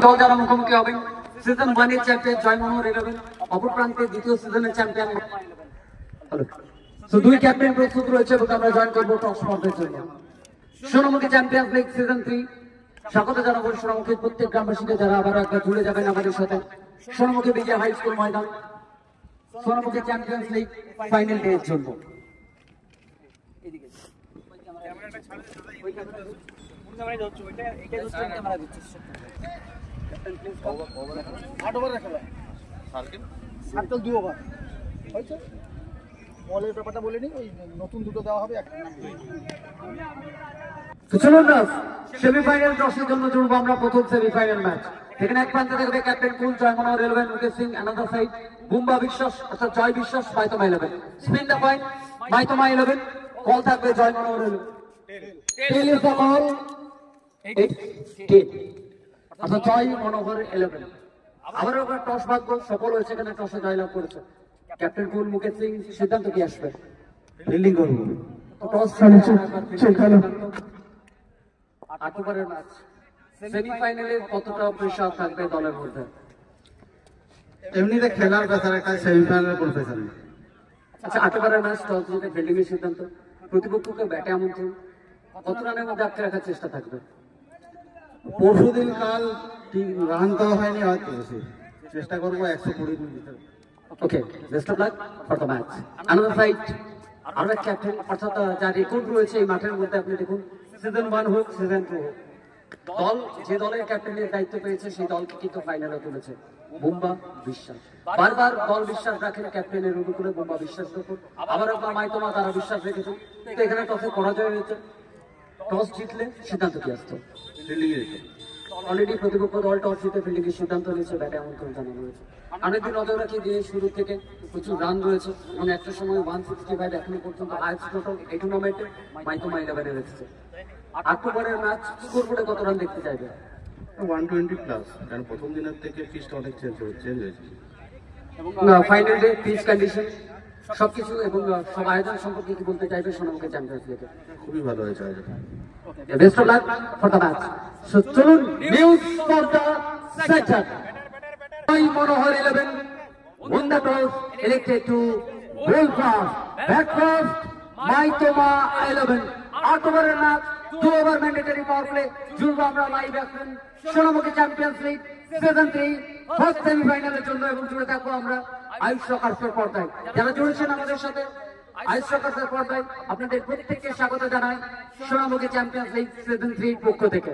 দল যারা মুখোমুখি হবে সিজন 1 এর চ্যাম্পিয়ন জয় মনোহর 11, অপর প্রান্তে দ্বিতীয় সিজনের চ্যাম্পিয়ন। তো দুই ক্যাপ্টেন প্রস্তুত রয়েছে এবং আমরা জয়েন করবো টস পর্বের জন্য। সোনামুখী চ্যাম্পিয়ন্স লিগ সিজন 3 স্বাগত জানাবো সোনামুখীর প্রত্যেক গ্রামবাসীকে যারা আবার একবার জুড়ে যাবেন আমাদের সাথে। সোনামুখী বিজয় হাই স্কুল ময়দান, Sonamukhi champions league final day এর জন্য। বলের ব্যাপারটা বলিনি, ওই নতুন দুটো দেওয়া হবে। চলুন না সেমিফাইনাল টসের জন্য জুড়বো আমরা প্রথম সেমিফাইনাল ম্যাচ। এখানে এক প্রান্তে থাকবে ক্যাপ্টেন কুল জয় মনোহর 11, মুকেশ সিং অ্যানাদার সাইড, বুম্বা বিশ্বাস অর্থাৎ জয় বিশ্বাস মাইতমা 11। স্পিন দ্য পয়েন্ট মাইতমা 11, কল থাকবে জয় মনোহর 11। টেল ইজ দ্য বল, অর্থাৎ জয় মনোহর 11। আবারও একবার টস ভাগ্য সফল হয়েছে, এখানে টসে জয়লাভ করেছে ক্যাপ্টেন কুল মুকেশ সিং। সিদ্ধান্ত কি আসবে? ফিল্ডিং করবো। টস খেলো 8 ওভারের ম্যাচ। সেমিফাইনালে কতটা প্রেসার থাকবে দলের মধ্যে? এমনিতে খেলার ব্যাপার, একটা সেমিফাইনাল প্রফেশন। আচ্ছা 8 ওভারের ম্যাচ, টস জিতে ফিল্ডিং এর সিদ্ধান্ত, প্রতিপক্ষকে ব্যাটে আমন্ত্রণ, কত রানের মধ্যে আটকে রাখার চেষ্টা থাকবে? পরশুদিন কাল রান দেওয়া হয়নি, হয়তো চেষ্টা করবো 120 metre. Okay, best of luck for the match. Another side আমরা ক্যাপ্টেন অর্থাৎ যা রেকর্ড রয়েছে এই মাঠের মধ্যে, আপনি দেখুন সিজন 1 হোক সিজন 2 হোক, দল যে দলের ক্যাপ্টেনের দায়িত্ব পেয়েছে সেই দলকে কিন্তু ফাইনালে তুলেছে বুম্বা বিশ্বাস। বারবার দল বিশ্বাস রাখেন ক্যাপ্টেনের অনুকূলে বুম্বা বিশ্বাসের উপর, আবার একবার মাইতমা তারা বিশ্বাস রেখেছেন। কিন্তু এখানে টসে পরাজয় হয়েছে, টস জিতলে সিদ্ধান্ত কি আসতো? অলরেডি প্রতিপক্ষ দল টস জিতে ফিল্ডিং এর সিদ্ধান্ত নিয়েছে, ব্যাটে আমন্ত্রণ জানানো হয়েছে। অনেকদিন নজর রাখি দিয়ে শুরু থেকে প্রচুর রান রয়েছে এবং একটা সময় 165 এখনো পর্যন্ত হাইস্ট টোটাল এই টুর্নামেন্টে মাইতমা 11 রেখেছে। 8 ওভারের ম্যাচ, স্কোর বোর্ডে কত রান দেখতে চাইবে? 120 প্লাস, কারণ প্রথম দিনের থেকে পিচটা অনেক চেঞ্জ হয়েছে। এবং ফাইনাল ডে পিচ কন্ডিশন সবকিছু এবং সব আয়োজন সম্পর্কে কি বলতে চাইবে সোনামুখী চ্যাম্পিয়ন্স লিগে? খুবই ভালো হয়েছে আয়োজন। Best of luck for the match. So চলুন news for the centre. Joy Manohar 11 won the toss, elected to bowl first. Bat first মাইতমা 11। 8 ওভারের match, 2 over mandatory power play. জুড়বো আমরা লাইভ এখন Sonamukhi champions league season 3 first সেমিফাইনালের জন্য এবং জুড়ে থাকবো আমরা আয়ুষ সকার্সের পর্দায়। যারা জুড়েছেন আমাদের সাথে আয়ুষ সকার্সের পর্দায় আপনাদের প্রত্যেককে স্বাগত জানাই সোনামুখী চ্যাম্পিয়ন্স লিগ সিজন 3 পক্ষ থেকে।